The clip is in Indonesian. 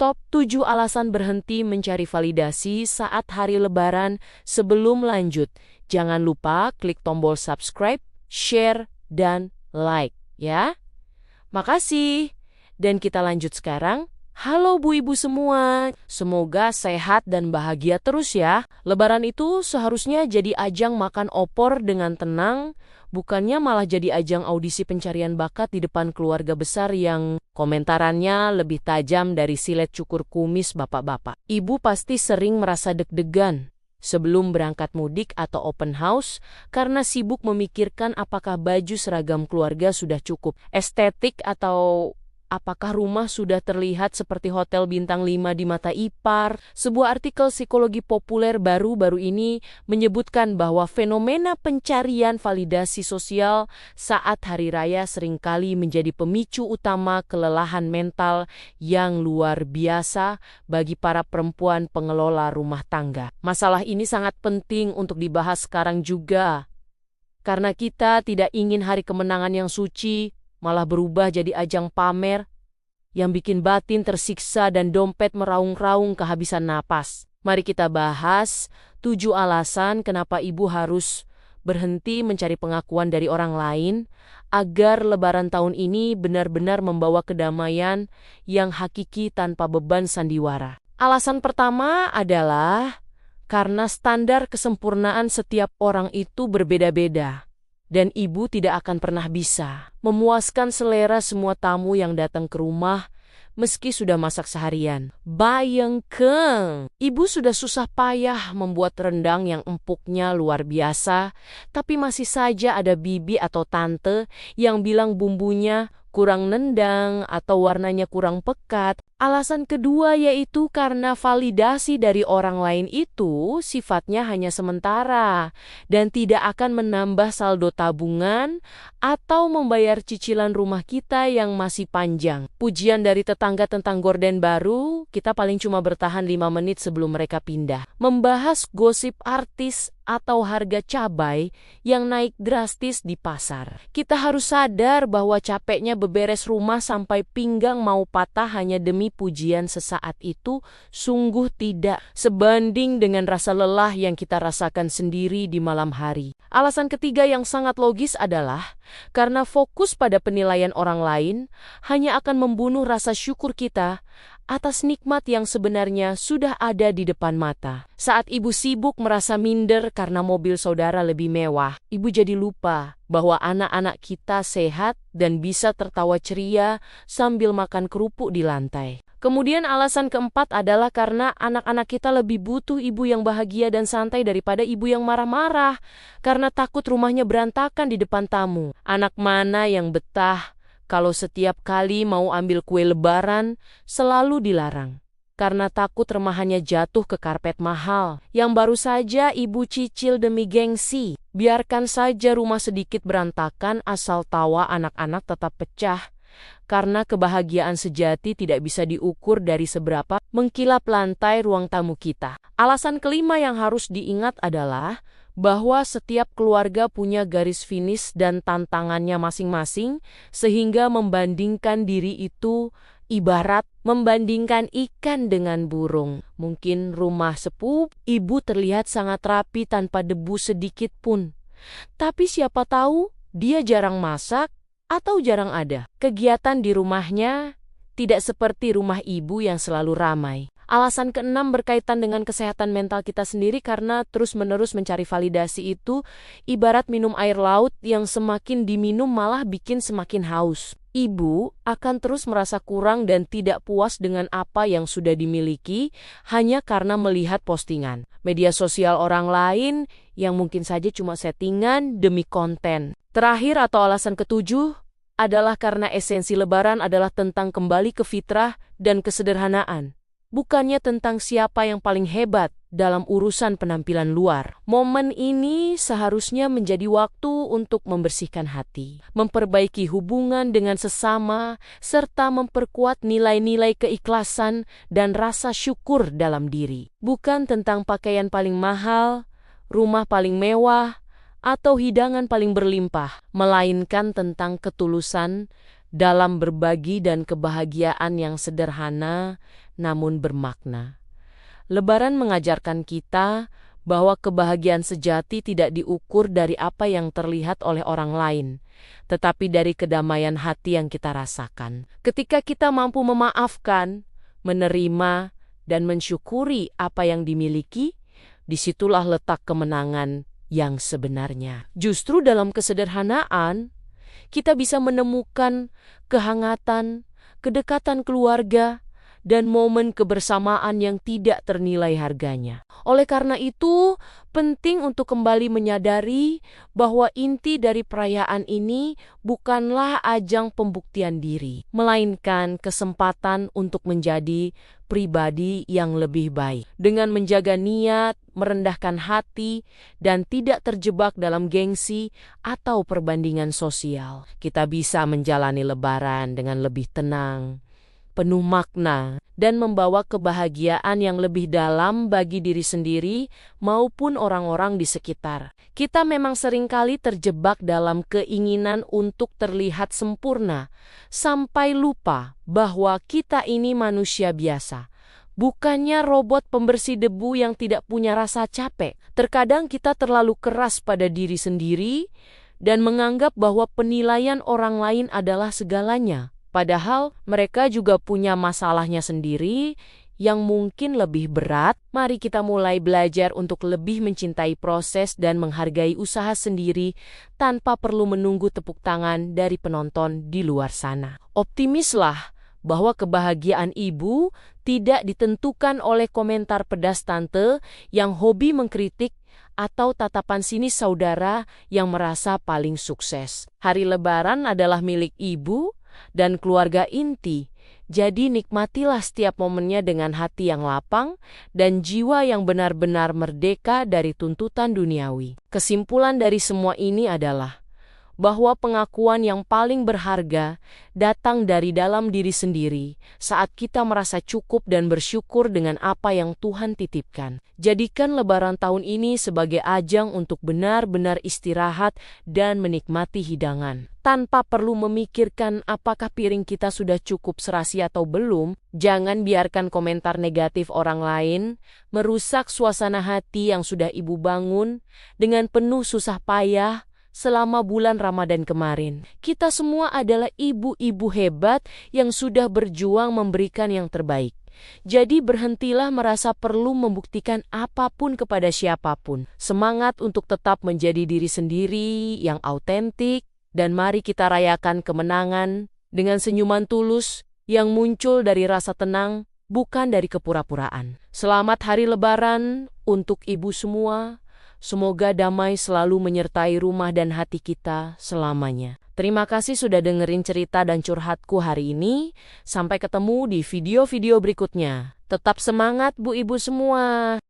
Stop 7 alasan berhenti mencari validasi saat hari Lebaran. Sebelum lanjut, jangan lupa klik tombol subscribe, share, dan like ya. Makasih. Dan kita lanjut sekarang. Halo Bu Ibu semua, semoga sehat dan bahagia terus ya. Lebaran itu seharusnya jadi ajang makan opor dengan tenang, bukannya malah jadi ajang audisi pencarian bakat di depan keluarga besar yang komentarannya lebih tajam dari silet cukur kumis bapak-bapak. Ibu pasti sering merasa deg-degan sebelum berangkat mudik atau open house karena sibuk memikirkan apakah baju seragam keluarga sudah cukup estetik atau apakah rumah sudah terlihat seperti hotel bintang 5 di mata ipar? Sebuah artikel psikologi populer baru-baru ini menyebutkan bahwa fenomena pencarian validasi sosial saat hari raya seringkali menjadi pemicu utama kelelahan mental yang luar biasa bagi para perempuan pengelola rumah tangga. Masalah ini sangat penting untuk dibahas sekarang juga, karena kita tidak ingin hari kemenangan yang suci malah berubah jadi ajang pamer yang bikin batin tersiksa dan dompet meraung-raung kehabisan napas. Mari kita bahas 7 alasan kenapa ibu harus berhenti mencari pengakuan dari orang lain agar Lebaran tahun ini benar-benar membawa kedamaian yang hakiki tanpa beban sandiwara. Alasan pertama adalah karena standar kesempurnaan setiap orang itu berbeda-beda. Dan ibu tidak akan pernah bisa memuaskan selera semua tamu yang datang ke rumah meski sudah masak seharian. Bayangkan, ibu sudah susah payah membuat rendang yang empuknya luar biasa, tapi masih saja ada bibi atau tante yang bilang bumbunya kurang nendang atau warnanya kurang pekat. Alasan kedua yaitu karena validasi dari orang lain itu sifatnya hanya sementara dan tidak akan menambah saldo tabungan atau membayar cicilan rumah kita yang masih panjang. Pujian dari tetangga tentang gorden baru, kita paling cuma bertahan 5 menit sebelum mereka pindah. Membahas gosip artis atau harga cabai yang naik drastis di pasar. Kita harus sadar bahwa capeknya beberes rumah sampai pinggang mau patah hanya demi pujian sesaat itu sungguh tidak sebanding dengan rasa lelah yang kita rasakan sendiri di malam hari. Alasan ketiga yang sangat logis adalah karena fokus pada penilaian orang lain hanya akan membunuh rasa syukur kita atas nikmat yang sebenarnya sudah ada di depan mata. Saat ibu sibuk merasa minder karena mobil saudara lebih mewah, ibu jadi lupa bahwa anak-anak kita sehat dan bisa tertawa ceria sambil makan kerupuk di lantai. Kemudian alasan keempat adalah karena anak-anak kita lebih butuh ibu yang bahagia dan santai daripada ibu yang marah-marah, karena takut rumahnya berantakan di depan tamu. Anak mana yang betah kalau setiap kali mau ambil kue lebaran selalu dilarang, karena takut remahannya jatuh ke karpet mahal yang baru saja ibu cicil demi gengsi. Biarkan saja rumah sedikit berantakan asal tawa anak-anak tetap pecah, karena kebahagiaan sejati tidak bisa diukur dari seberapa mengkilap lantai ruang tamu kita. Alasan kelima yang harus diingat adalah bahwa setiap keluarga punya garis finish dan tantangannya masing-masing, sehingga membandingkan diri itu ibarat membandingkan ikan dengan burung. Mungkin rumah sepupu ibu terlihat sangat rapi tanpa debu sedikit pun, tapi siapa tahu dia jarang masak atau jarang ada. Kegiatan di rumahnya tidak seperti rumah ibu yang selalu ramai. Alasan keenam berkaitan dengan kesehatan mental kita sendiri, karena terus-menerus mencari validasi itu ibarat minum air laut yang semakin diminum malah bikin semakin haus. Ibu akan terus merasa kurang dan tidak puas dengan apa yang sudah dimiliki hanya karena melihat postingan media sosial orang lain yang mungkin saja cuma settingan demi konten. Terakhir atau alasan ketujuh adalah karena esensi Lebaran adalah tentang kembali ke fitrah dan kesederhanaan, bukannya tentang siapa yang paling hebat dalam urusan penampilan luar. Momen ini seharusnya menjadi waktu untuk membersihkan hati, memperbaiki hubungan dengan sesama, serta memperkuat nilai-nilai keikhlasan dan rasa syukur dalam diri. Bukan tentang pakaian paling mahal, rumah paling mewah, atau hidangan paling berlimpah, melainkan tentang ketulusan dalam berbagi dan kebahagiaan yang sederhana namun bermakna. Lebaran mengajarkan kita bahwa kebahagiaan sejati tidak diukur dari apa yang terlihat oleh orang lain, tetapi dari kedamaian hati yang kita rasakan. Ketika kita mampu memaafkan, menerima, dan mensyukuri apa yang dimiliki, disitulah letak kemenangan yang sebenarnya. Justru dalam kesederhanaan, kita bisa menemukan kehangatan, kedekatan keluarga, dan momen kebersamaan yang tidak ternilai harganya. Oleh karena itu, penting untuk kembali menyadari bahwa inti dari perayaan ini bukanlah ajang pembuktian diri, melainkan kesempatan untuk menjadi pribadi yang lebih baik. Dengan menjaga niat, merendahkan hati, dan tidak terjebak dalam gengsi atau perbandingan sosial, kita bisa menjalani Lebaran dengan lebih tenang, penuh makna, dan membawa kebahagiaan yang lebih dalam bagi diri sendiri maupun orang-orang di sekitar. Kita memang seringkali terjebak dalam keinginan untuk terlihat sempurna, sampai lupa bahwa kita ini manusia biasa, bukannya robot pembersih debu yang tidak punya rasa capek. Terkadang kita terlalu keras pada diri sendiri dan menganggap bahwa penilaian orang lain adalah segalanya. Padahal mereka juga punya masalahnya sendiri yang mungkin lebih berat. Mari kita mulai belajar untuk lebih mencintai proses dan menghargai usaha sendiri tanpa perlu menunggu tepuk tangan dari penonton di luar sana. Optimislah bahwa kebahagiaan ibu tidak ditentukan oleh komentar pedas tante yang hobi mengkritik atau tatapan sinis saudara yang merasa paling sukses. Hari Lebaran adalah milik ibu dan keluarga inti, jadi nikmatilah setiap momennya dengan hati yang lapang dan jiwa yang benar-benar merdeka dari tuntutan duniawi. Kesimpulan dari semua ini adalah bahwa pengakuan yang paling berharga datang dari dalam diri sendiri saat kita merasa cukup dan bersyukur dengan apa yang Tuhan titipkan. Jadikan Lebaran tahun ini sebagai ajang untuk benar-benar istirahat dan menikmati hidangan. Tanpa perlu memikirkan apakah piring kita sudah cukup serasi atau belum, jangan biarkan komentar negatif orang lain merusak suasana hati yang sudah ibu bangun dengan penuh susah payah selama bulan Ramadan kemarin. Kita semua adalah ibu-ibu hebat yang sudah berjuang memberikan yang terbaik. Jadi berhentilah merasa perlu membuktikan apapun kepada siapapun. Semangat untuk tetap menjadi diri sendiri yang autentik, dan mari kita rayakan kemenangan dengan senyuman tulus yang muncul dari rasa tenang, bukan dari kepura-puraan. Selamat Hari Lebaran untuk ibu semua. Semoga damai selalu menyertai rumah dan hati kita selamanya. Terima kasih sudah dengerin cerita dan curhatku hari ini. Sampai ketemu di video-video berikutnya. Tetap semangat Bu Ibu semua.